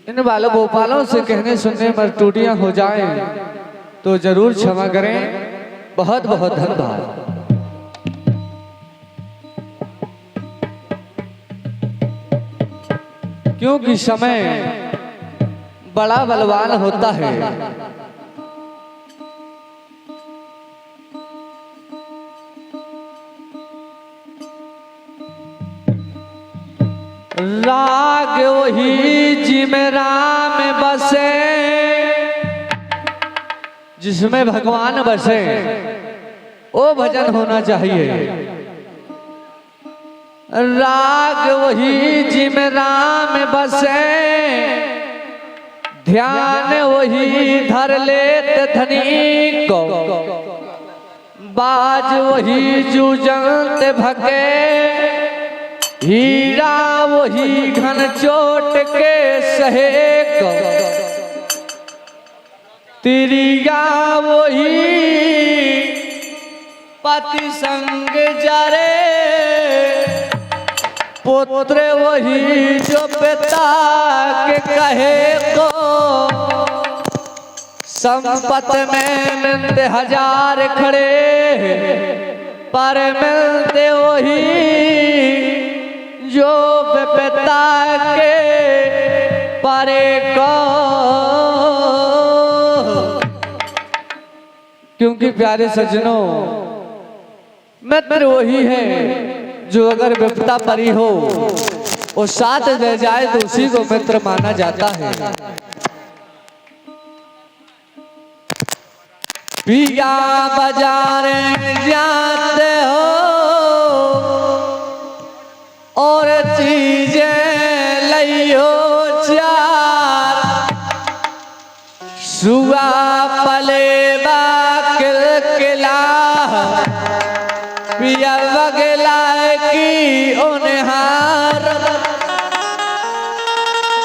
इन बालों गोपालों से कहने सुनने पर टूटियां हो जाएं तो जरूर क्षमा करें। बहुत बहुत धन्यवाद। क्योंकि समय बड़ा बलवान होता है। राग वही जिसमें राम बसे, जिसमें भगवान बसे वो भजन होना चाहिए। राग वही जिसमें राम बसे, ध्यान वही धर लेत धनी को, बाज वही जूझत भके, हीरा वही घन चोट के सहे को, तिरिया वही पति संग जरे, पुत्र वही जो पिता के कहे को, संपत में मिलते हजार खड़े, पर मिलते वही जो पिता के परे को। क्योंकि प्यारे सज्जनों, मित्र वही है जो अगर विपदा परी हो और साथ रह जाए तो उसी को मित्र माना जाता है। पिया बाजार जाते हो और चीजें लियो चार, सुआ पलेबा किलकिला, पिया बगला की उन्हार।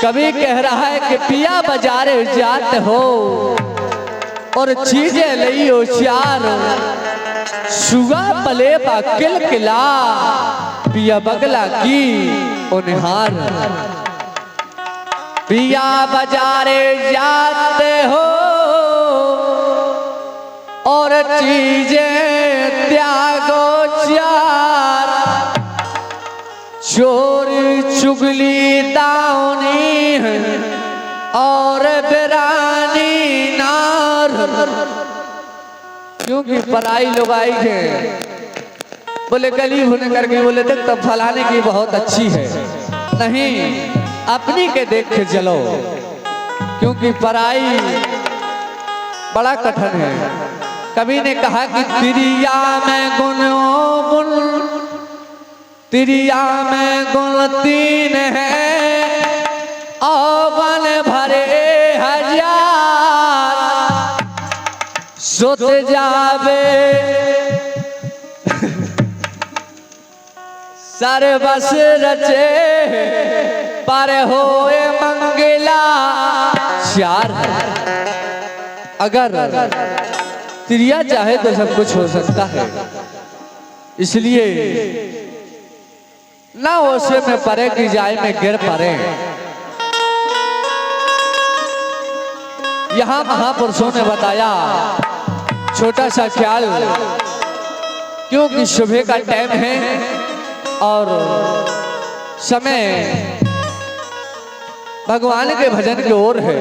कभी कह रहा है कि पिया बाजारे जाते हो और चीजें लियो चार, सुआ पलेबा किलकिला, पिया बगला की उन्हार। पिया बाजारे जाते हो और चीजें त्यागो चार, चोरी चुगली दावनी और बिरानी नार। क्योंकि पराई लोग आई है, बोले गली होने करके बोले देख तब फलाने की बहुत अच्छी है, नहीं अपनी के देख के चलो। क्योंकि पराई बड़ा कठिन है। कवि ने कहा कि तिरिया में गुणों गुण, तिरिया में गुण तीन है, औवन भरे हजार, सुत जावे सर्वस रचे, पर होए मंगला चार। अगर तिरिया चाहे तो सब कुछ हो सकता है, इसलिए ना ओसे में परे की जाए में गिर पड़े। यहां महापुरुषों ने बताया छोटा सा ख्याल, क्योंकि सुबह का टाइम है और समय भगवान के भजन की ओर है।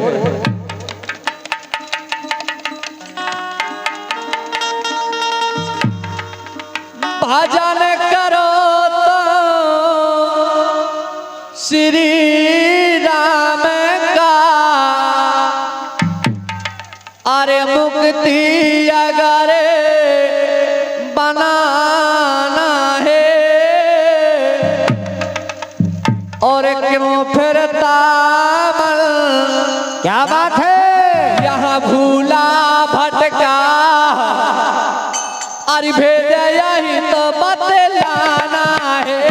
भजन करो तो श्री राम का, अरे मुक्ति अगर बनाना है, और क्यों फिरता मन, क्या बात है यहाँ भूला भटका, अरे भेज यही तो बतलाना है।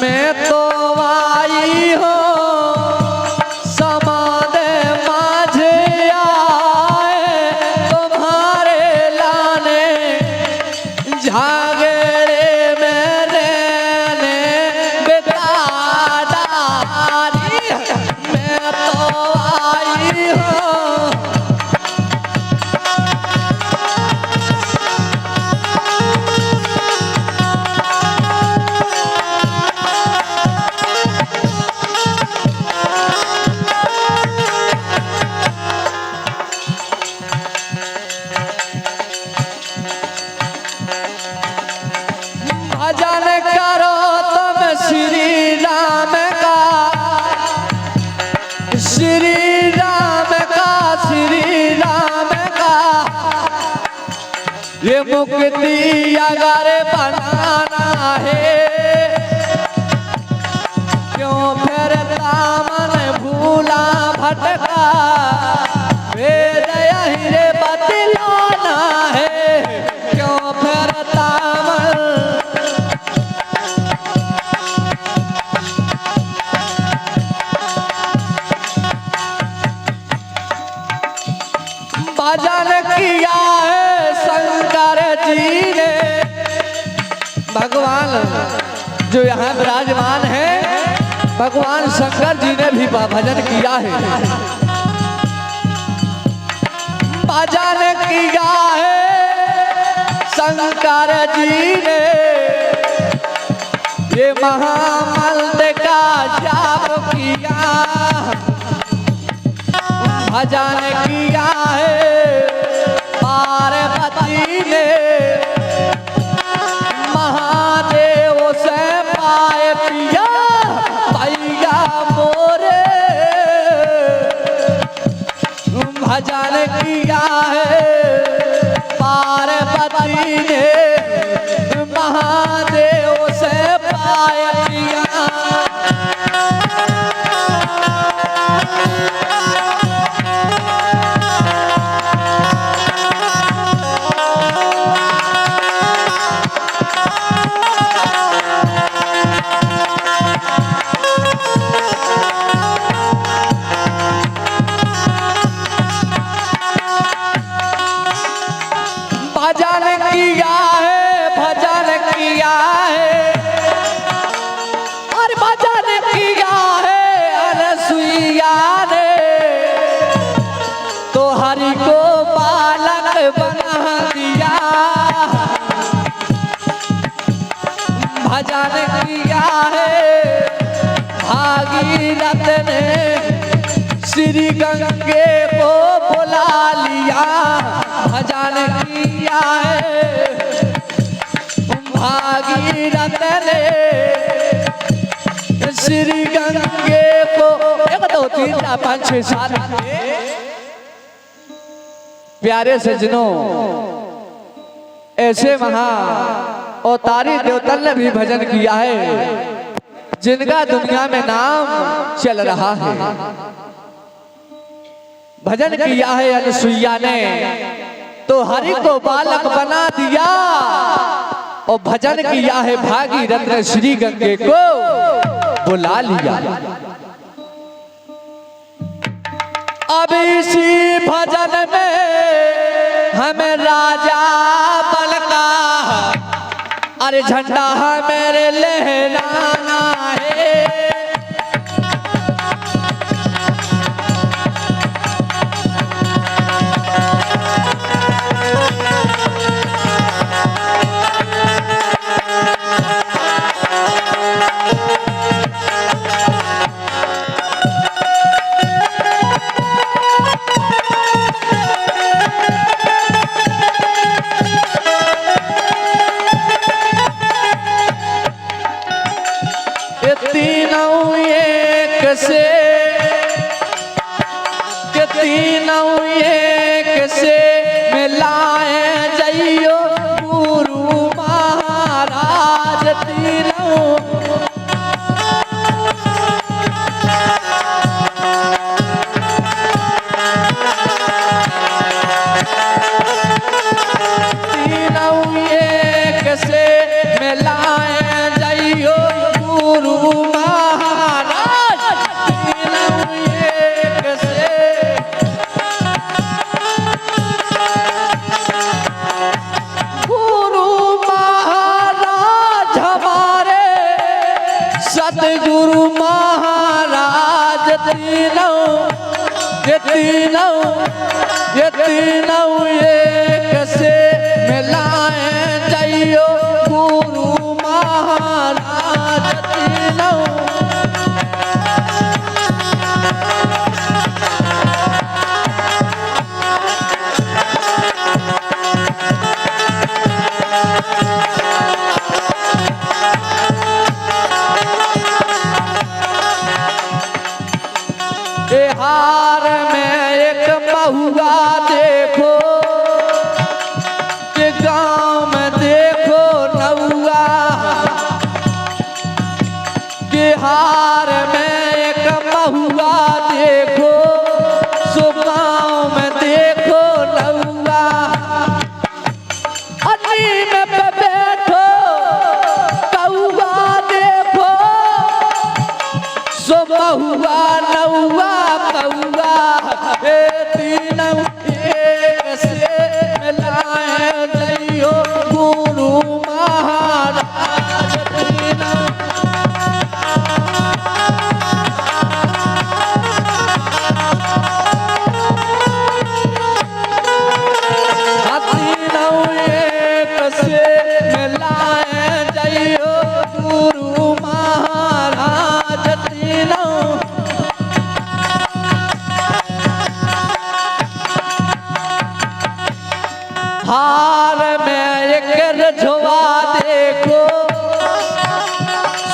मैं तो आई हूँ समा श्री राम का ये मुक्ति अगर बनाना है, क्यों फिर दामन भूला भटका, वेद यही रे बतलाना है, क्यों फिर दामन। भजन किया है शंकर जी ने, भगवान जो यहाँ विराजमान है भगवान शंकर जी ने भी भजन किया है। भजन किया है शंकर जी ने, ये महामंत्र का जाप किया, भजन किया है पार्वती ने, महादेव से पाए पिया भैया मोरे, भजन किया है पार्वती ने, महादेव से पाए पिया। भजन किया है, भजन किया है, और भजन किया है अनसुईया ने, तो हरि को बालक बना दिया, भजन किया है भागीरथ ने, श्री गंगे को बुला लिया, भजन किया है भागीरथ ने, श्री गंगे को। 1 2 3 4 5 6 7 प्यारे सज्जनों, ऐसे महा अवतारी देवतल ने भी भजन किया है जिनका दुनिया में नाम चल रहा है। भजन किया है अनसुईया ने, तो हरि को बालक बना दिया, और भजन किया है भागीरथ ने, श्री गंगे को बुला लिया। अब इसी भजन में हमें राजा बल का, अरे झंडा मेरे लहराना है, तीनों एक से, के तीनों एक से मिलाए जइयो गुरु महाराज, तीनों तीनों एक से मिलाए जइयो गुरु महाराज, तीनों एक से। गुरु महाराज हमारे सतगुरु महाराज, तीनों ये तीनों एक से मिलाए जइयो गुरु महाराज, तीनों। ए हार में एक महुआ देखो, के गांव में देखो नौआ, के हार में एक महुआ देखो, सो गांव में देखो नौआ। नीम पे बैठो कौआ देखो, सो महुआ नौआ कौआ, ए तीनों एक से मिलाए जइयो गुरु महाराज तीनों। हार में एक रझवा देखो,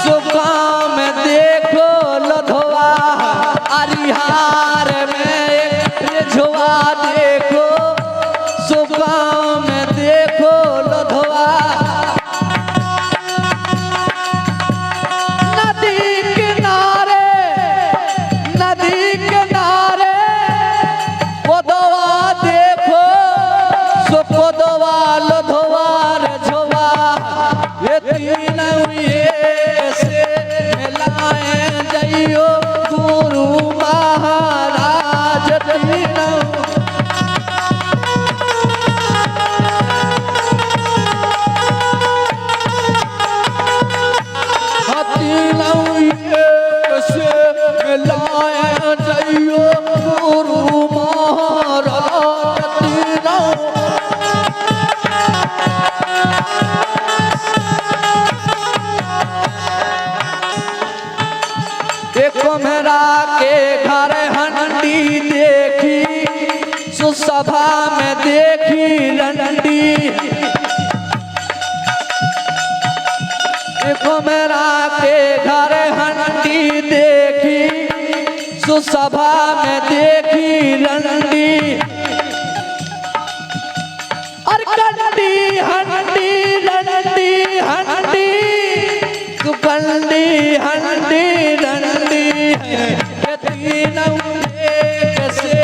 सुकाम देखो लधवा, अरे हार में एक रझवा देखो, सुकाम देखो लधवा। नदी किनारे कोदवा देखो, सो कोदवा लधवा रझवा, ये तीनों एक से मिलाए जइयो गुरु महाराज तीनों। तीनों एक से मिलाए जइयो गुरु महाराज तीनों। कुम्हरा के घर हंडी देखी, सुसभा में देखी रंडी, कुम्हरा के घर हंडी देखी, सुसभा में देखी रंडी, और कंडी हंडी रंडी हंडी, कंडी हंडी रंडी, ये तीनों एक से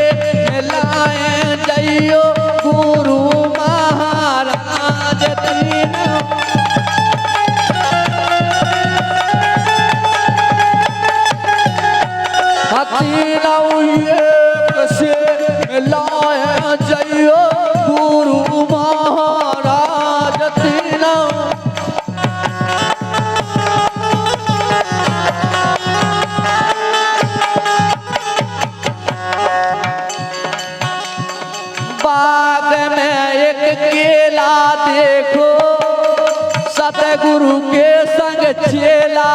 मिलाए जइयो गुरु महाराज तीनों। तीनों एक से मिलाए जइयो गुरु महाराज तीनों। बाग में एक केला देखो, सतगुरु के संग चेला,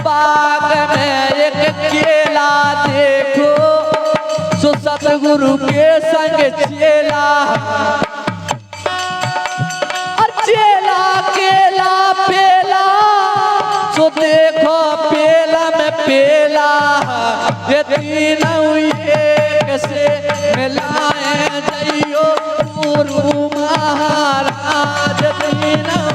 बाग में एक केला देखो, सो सतगुरु के संग चेला, और चेला केला पेला, सो देखो पेला में पेला, ये तीनों एक से मिलाए जइयो गुरु महाराज तीनों।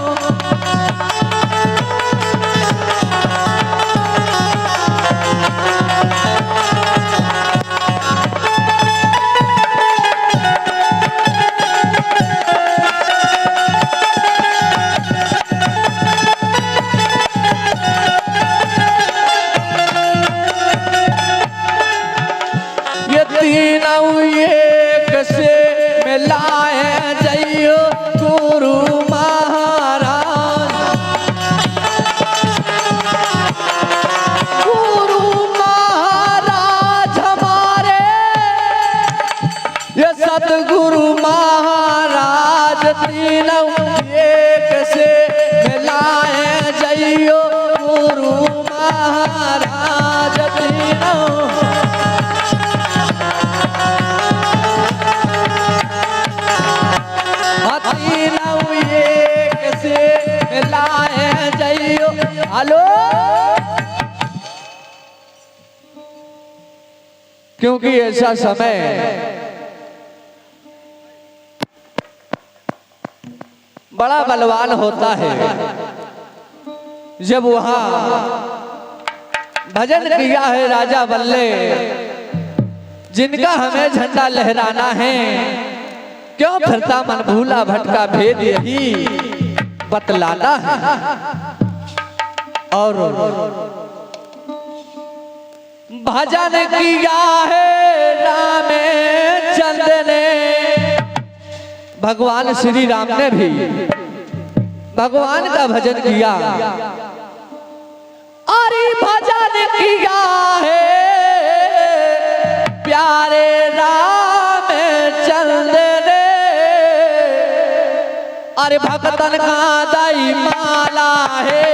हेलो, क्योंकि ऐसा समय बड़ा बलवान होता है। जब वहां भजन किया है राजा बल्ले, जिनका हमें झंडा लहराना है, क्यों फिरता मन भूला भटका भेद यही बतलाना है। और भजन किया है राम चंद्र ने, भगवान श्री राम ने भी भगवान का भजन किया। अरे भजन किया है प्यारे राम चंद्र ने, अरे भक्तन का दाई माला है।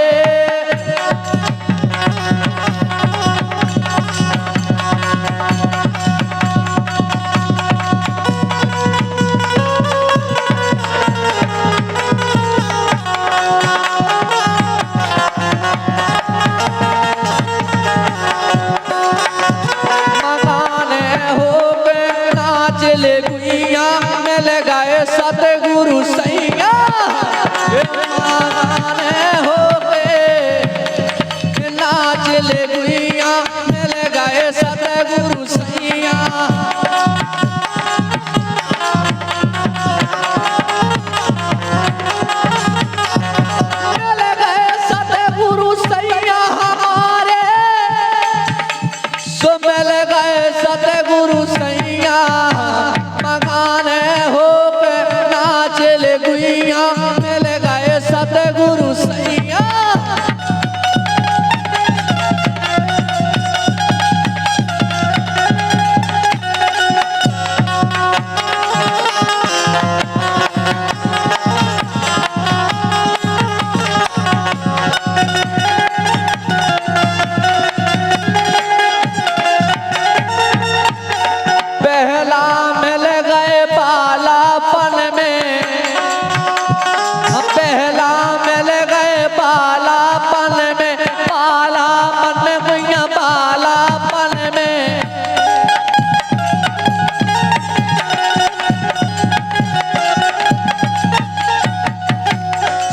सतगुरु सैया हो गए नाच ले गुइया, मिल गए सतगुरु सैया। मिल गए सतगुरु सैया हमारे, सो मिल गए सतगुरु सैया। मकान हो चले गुइया, मिल गए सतगुरु सैया। पहला मिल गए बालापन में, पहला मिल गए बालापन में, बालापन में गुइया बालापन में।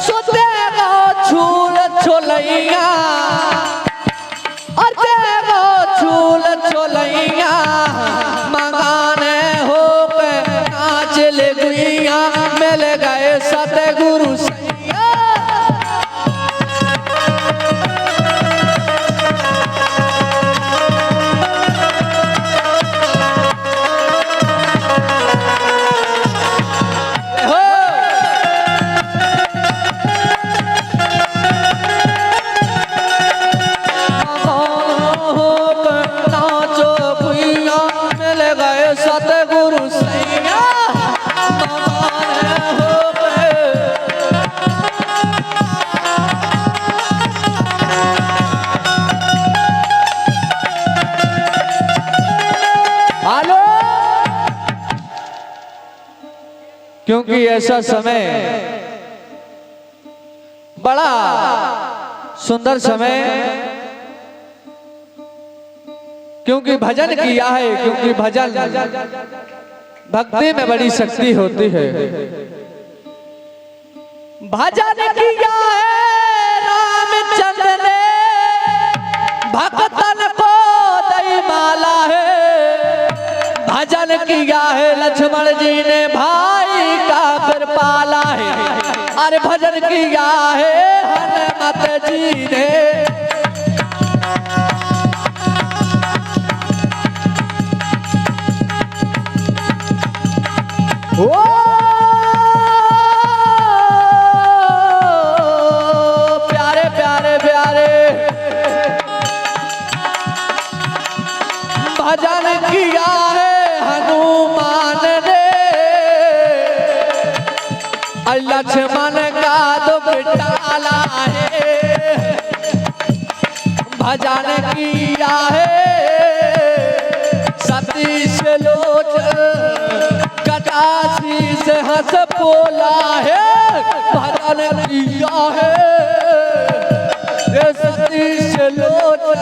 सोते गो छूल छोलैया, और देगो छूल छोलैया। मगाने हो पे नाच ले गुइया, मिल गए सतगुरु सैया। नाचो गुइया, मिल गए सतगुरु सैया। हेलो, क्योंकि ऐसा समय बड़ा सुंदर समय, क्योंकि भजन किया है, क्योंकि भजन भक्ति में बड़ी शक्ति होती है। भजन किया है रामचंद्र ने, भक्तन को दई माला है। भजन किया है लक्ष्मण जी ने, भाई का फिर पाला है। अरे भजन किया है हनुमत जी ने, ओ प्यारे प्यारे प्यारे भजन किया है हनुमान ने। लक्ष्मण का दुख टाला है, भजन किया है सती से लोच कटासी से हंस बोला है। भजन किया है सतीश लोचन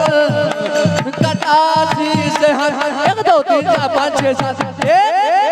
कटासी से 1 2 3 4 5 6 7 8